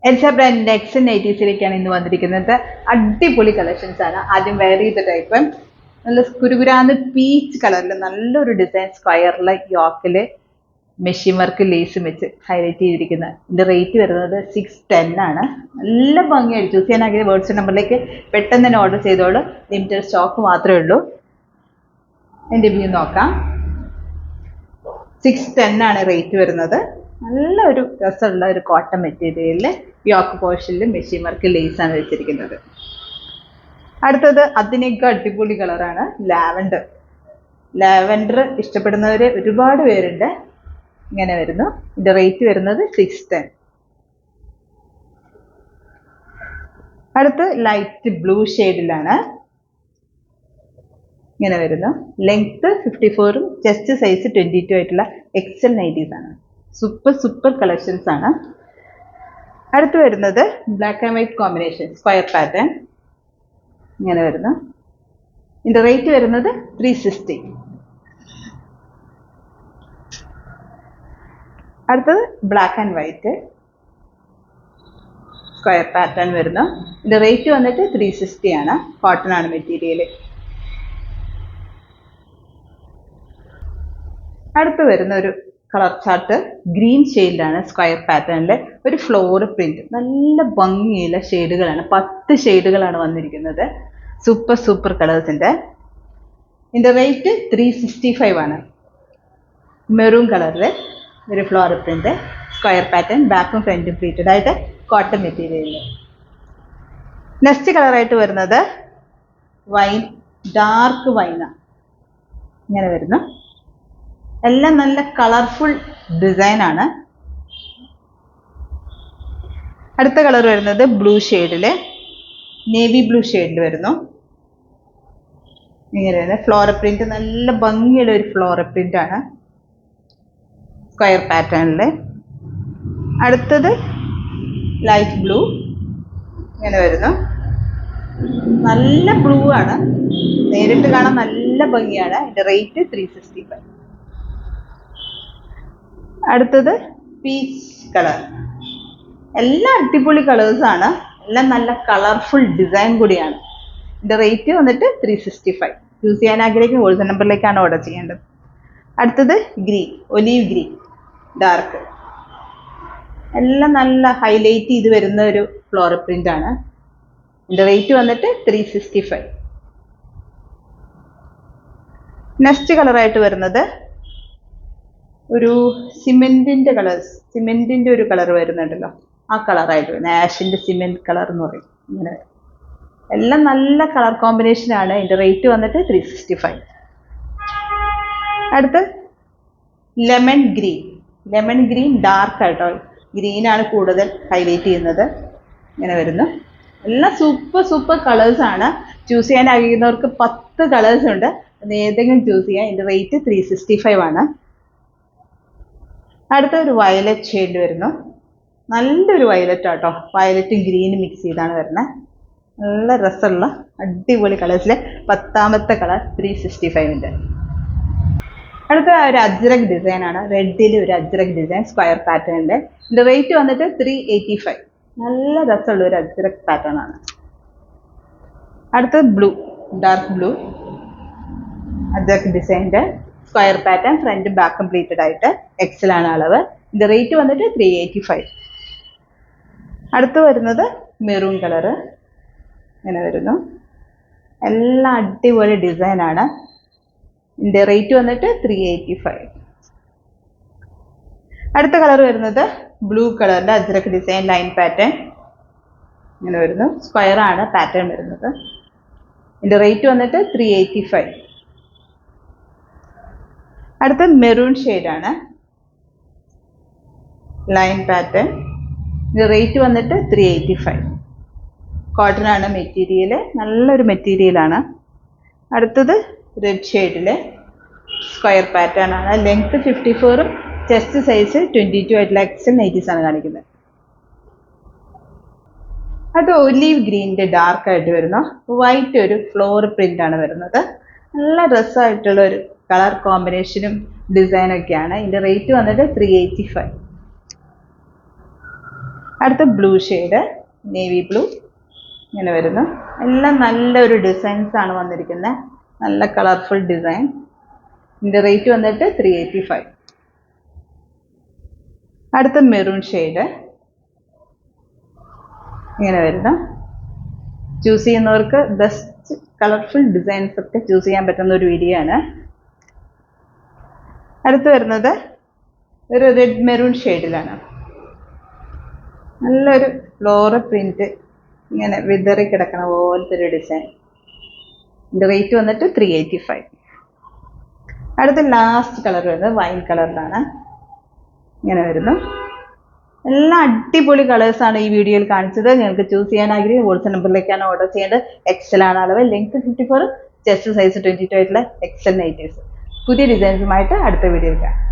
Elsa ബ്രാൻഡിന്റെ next നൈറ്റീസിലേക്കാണ് ഇന്ന് വന്നിരിക്കുന്നത്. അടിപൊളി കളക്ഷൻസ് ആണ്. ആദ്യം വെയർ ചെയ്ത ടൈപ്പ് നല്ല കുരുകുരാന്ന് പീച്ച് കളറിൽ നല്ലൊരു ഡിസൈൻ സ്ക്വയറിലെ യോക്കില് മെഷീൻ വർക്ക് ലേസും വെച്ച് ഹൈലൈറ്റ് ചെയ്തിരിക്കുന്നത്. ഇതിന്റെ റേറ്റ് വരുന്നത് 610 ആണ്. നല്ല ഭംഗിയായിട്ട് ചൂസ് ചെയ്യാൻ ആഗ്രഹിക്കുന്ന വാട്സ്ആപ്പ് നമ്പറിലേക്ക് പെട്ടെന്ന് തന്നെ ഓർഡർ ചെയ്തോളൂ. ലിമിറ്റഡ് സ്റ്റോക്ക് മാത്രമേ ഉള്ളൂ. എൻ്റെ വ്യൂ നോക്കാം. 610 ആണ് റേറ്റ് വരുന്നത്. നല്ലൊരു രസമുള്ള ഒരു കോട്ടൺ മെറ്റീരിയലിൽ യോക്ക് പോർഷനിൽ മെഷീൻ വർക്ക് ലേസാണ് വെച്ചിരിക്കുന്നത്. അടുത്തത് അതിനേക്കാൾ അടിപൊളി കളറാണ് ലാവൻഡർ. ലാവൻഡർ ഇഷ്ടപ്പെടുന്നവർ ഒരുപാട് പേരുണ്ട്. ഇങ്ങനെ വരുന്നു. ഇതിന്റെ റേറ്റ് വരുന്നത് 610. അടുത്ത് ലൈറ്റ് ബ്ലൂ ഷെയ്ഡിലാണ്. ഇങ്ങനെ വരുന്നു. ലെങ്ത് 54ഉം ചെസ്റ്റ് സൈസ് 22 ആയിട്ടുള്ള എക്സൽ നൈറ്റീസ് ആണ്. സൂപ്പർ കളക്ഷൻസ് ആണ്. അടുത്ത് വരുന്നത് black and white combination square pattern. ഇങ്ങനെ വരുന്നു. ഇതിന്റെ റേറ്റ് വരുന്നത് 360. അടുത്തത് black and white square pattern വരുന്നു. ഇതിന്റെ റേറ്റ് വന്നിട്ട് 360 ആണ്. കോട്ടൺ ആണ് മെറ്റീരിയൽ. അടുത്ത് വരുന്ന ഒരു കളർ ചാർട്ട് ഗ്രീൻ ഷെയ്ഡിലാണ്. സ്ക്വയർ പാറ്റേണിൽ ഒരു ഫ്ലോർ പ്രിന്റ്. നല്ല ഭംഗിയുള്ള ഷെയ്ഡുകളാണ്. 10 ഷെയ്ഡുകളാണ് വന്നിരിക്കുന്നത്. സൂപ്പർ കളേഴ്സിന്റെ. ഇതിന്റെ റേറ്റ് 365 ആണ്. മെറൂൺ കളറിൽ ഒരു ഫ്ലോർ പ്രിന്റ് സ്ക്വയർ പാറ്റേൺ ബാക്കും ഫ്രണ്ടും പ്ലീറ്റഡ് ആയിട്ട് കോട്ടൺ മെറ്റീരിയലിൽ. നെക്സ്റ്റ് കളറായിട്ട് വരുന്നത് വൈൻ, ഡാർക്ക് വൈന. ഇങ്ങനെ വരുന്നു. എല്ലാം നല്ല കളർഫുൾ ഡിസൈൻ ആണ്. അടുത്ത കളർ വരുന്നത് ബ്ലൂ ഷെയ്ഡില് നേവി ബ്ലൂ ഷെയ്ഡിൽ വരുന്നു. ഇങ്ങനെ വരുന്നത് ഫ്ലോറൽ പ്രിന്റ്. നല്ല ഭംഗിയുള്ള ഒരു ഫ്ലോറൽ പ്രിന്റ് ആണ് സ്ക്വയർ പാറ്റേണില്. അടുത്തത് ലൈറ്റ് ബ്ലൂ. ഇങ്ങനെ വരുന്നു. നല്ല ബ്ലൂ ആണ്. നേരിട്ട് കാണാൻ നല്ല ഭംഗിയാണ്. ഇതിന്റെ റേറ്റ് 365. അടുത്തത് പീച്ച് കളർ. എല്ലാം അടിപൊളി കളേഴ്സ് ആണ്. എല്ലാം നല്ല കളർഫുൾ ഡിസൈൻ കൂടിയാണ്. ഇതിന്റെ റേറ്റ് വന്നിട്ട് 365. ചൂസ് ചെയ്യാൻ ആഗ്രഹിക്കുന്ന വാട്സ്ആപ്പ് നമ്പറിലേക്കാണ് ഓർഡർ ചെയ്യേണ്ടത്. അടുത്തത് ഗ്രീൻ, ഒലീവ് ഗ്രീൻ ഡാർക്ക്. എല്ലാം നല്ല ഹൈലൈറ്റ് ചെയ്ത് വരുന്ന ഒരു ഫ്ലോറൽ പ്രിന്റ് ആണ്. ഇതിന്റെ റേറ്റ് വന്നിട്ട് 365. നെക്സ്റ്റ് കളറായിട്ട് വരുന്നത് ഒരു സിമെന്റിന്റെ ഒരു കളർ വരുന്നുണ്ടല്ലോ, ആ കളറായിട്ട് വരുന്നത്. ആഷിന്റെ സിമെന്റ് കളർ എന്ന് പറയും. ഇങ്ങനെ എല്ലാം നല്ല കളർ കോമ്പിനേഷൻ ആണ്. ഇതിന്റെ റേറ്റ് വന്നിട്ട് 365. അടുത്ത് ലെമൺ ഗ്രീൻ ഡാർക്ക് ആയിട്ടോ. ഗ്രീനാണ് കൂടുതൽ ഹൈലൈറ്റ് ചെയ്യുന്നത്. ഇങ്ങനെ വരുന്നു. എല്ലാം സൂപ്പർ കളേഴ്സ് ആണ്. ചൂസ് ചെയ്യാൻ ആഗ്രഹിക്കുന്നവർക്ക് 10 കളേഴ്സ് ഉണ്ട്. അത് ഏതെങ്കിലും ചൂസ് ചെയ്യാം. ഇതിന്റെ റേറ്റ് 365 ആണ്. അടുത്ത ഒരു വയലറ്റ് ഷെയ്ഡ് വരുന്നു. നല്ലൊരു വയലറ്റ് ആട്ടോ. വയലറ്റും ഗ്രീനും മിക്സ് ചെയ്താണ് വരുന്നത്. നല്ല രസമുള്ള അടിപൊളി കളേഴ്സിലെ 10ാമത്തെ കളർ 365ന്റെ. അടുത്ത ഒരു അജ്രക് ഡിസൈൻ ആണ്. റെഡിൽ ഒരു അജ്രക് ഡിസൈൻ സ്ക്വയർ പാറ്റേണിന്റെ. ഇതിന്റെ റേറ്റ് വന്നിട്ട് 385. നല്ല രസമുള്ള ഒരു അജ്രക് പാറ്റേൺ ആണ്. അടുത്തത് ബ്ലൂ, ഡാർക്ക് ബ്ലൂ അജ്രക് ഡിസൈൻ്റെ സ്ക്വയർ പാറ്റേൺ ഫ്രണ്ടും ബാക്കും പ്ലീറ്റഡ് ആയിട്ട്. എക്സൽ ആണ് അളവ്. ഇതിന്റെ റേറ്റ് വന്നിട്ട് 385. അടുത്ത് വരുന്നത് മെറൂൺ കളറ്. ഇങ്ങനെ വരുന്നു. എല്ലാം അടിപൊളി ഡിസൈൻ ആണ്. ഇതിന്റെ റേറ്റ് വന്നിട്ട് 385. അടുത്ത കളർ വരുന്നത് ബ്ലൂ കളറിന്റെ അജ്രക് ഡിസൈൻ ലൈൻ പാറ്റേൺ. ഇങ്ങനെ വരുന്നു. സ്ക്വയർ ആണ് പാറ്റേൺ വരുന്നത്. ഇതിന്റെ റേറ്റ് വന്നിട്ട് 385. അടുത്ത മെറൂൺ ഷെയ്ഡാണ്. Line pattern. ഇതിന്റെ റേറ്റ് വന്നിട്ട് 385. കോട്ടൺ ആണ് മെറ്റീരിയൽ. നല്ലൊരു മെറ്റീരിയലാണ്. അടുത്തത് റെഡ് ഷെയ്ഡില് സ്ക്വയർ പാറ്റേൺ ആണ്. ലെങ്ത് 54ഉം ചെസ്റ്റ് സൈസ് 22 ആയിട്ടുള്ള എക്സൽ നൈറ്റീസ് ആണ് കാണിക്കുന്നത്. അത് ഒലീവ് ഗ്രീനിന്റെ ഡാർക്ക് ആയിട്ട് വരുന്നു. വൈറ്റ് ഒരു ഫ്ലോർ പ്രിന്റ് ആണ് വരുന്നത്. നല്ല രസമായിട്ടുള്ള ഒരു കളർ കോമ്പിനേഷനും ഡിസൈനൊക്കെയാണ്. ഇതിന്റെ റേറ്റ് വന്നിട്ട് 385. അടുത്ത ബ്ലൂ ഷെയ്ഡ്, നേവി ബ്ലൂ ഇങ്ങനെ വരുന്നു. എല്ലാം നല്ലൊരു ഡിസൈൻസ് ആണ് വന്നിരിക്കുന്നത്, നല്ല കളർഫുൾ ഡിസൈൻ. ഇതിൻ്റെ റേറ്റ് വന്നിട്ട് 385. അടുത്ത മെറൂൺ ഷെയ്ഡ് ഇങ്ങനെ വരുന്നു. ചൂസ് ചെയ്യുന്നവർക്ക് ബെസ്റ്റ് കളർഫുൾ ഡിസൈൻസ് ഒക്കെ ചൂസ് ചെയ്യാൻ പറ്റുന്ന ഒരു വീഡിയോ ആണ്. അടുത്ത് വരുന്നത് ഒരു റെഡ് മെറൂൺ ഷെയ്ഡിലാണ്. നല്ലൊരു ഫ്ലോറൽ പ്രിന്റ് ഇങ്ങനെ വിതറി കിടക്കണ പോലത്തെ ഒരു ഡിസൈൻ. ഇതിൻ്റെ റേറ്റ് വന്നിട്ട് 385. അടുത്ത ലാസ്റ്റ് കളർ വരുന്നത് വൈൻ കളറിലാണ്. ഇങ്ങനെ വരുന്നു. എല്ലാം അടിപൊളി കളേഴ്സാണ് ഈ വീഡിയോയിൽ കാണിച്ചത്. നിങ്ങൾക്ക് ചൂസ് ചെയ്യാൻ ആഗ്രഹം വാട്സ്ആപ്പ് നമ്പറിലേക്കാണ് ഓർഡർ ചെയ്യേണ്ടത്. എക്സൽ ആണ് അളവ്, ലെങ്ത് 54, ചെസ്റ്റ് സൈസ് 22 ആയിട്ടുള്ള എക്സൽ നൈറ്റീസ്. പുതിയ ഡിസൈൻസുമായിട്ട് അടുത്ത വീഡിയോയിൽ കാണാം.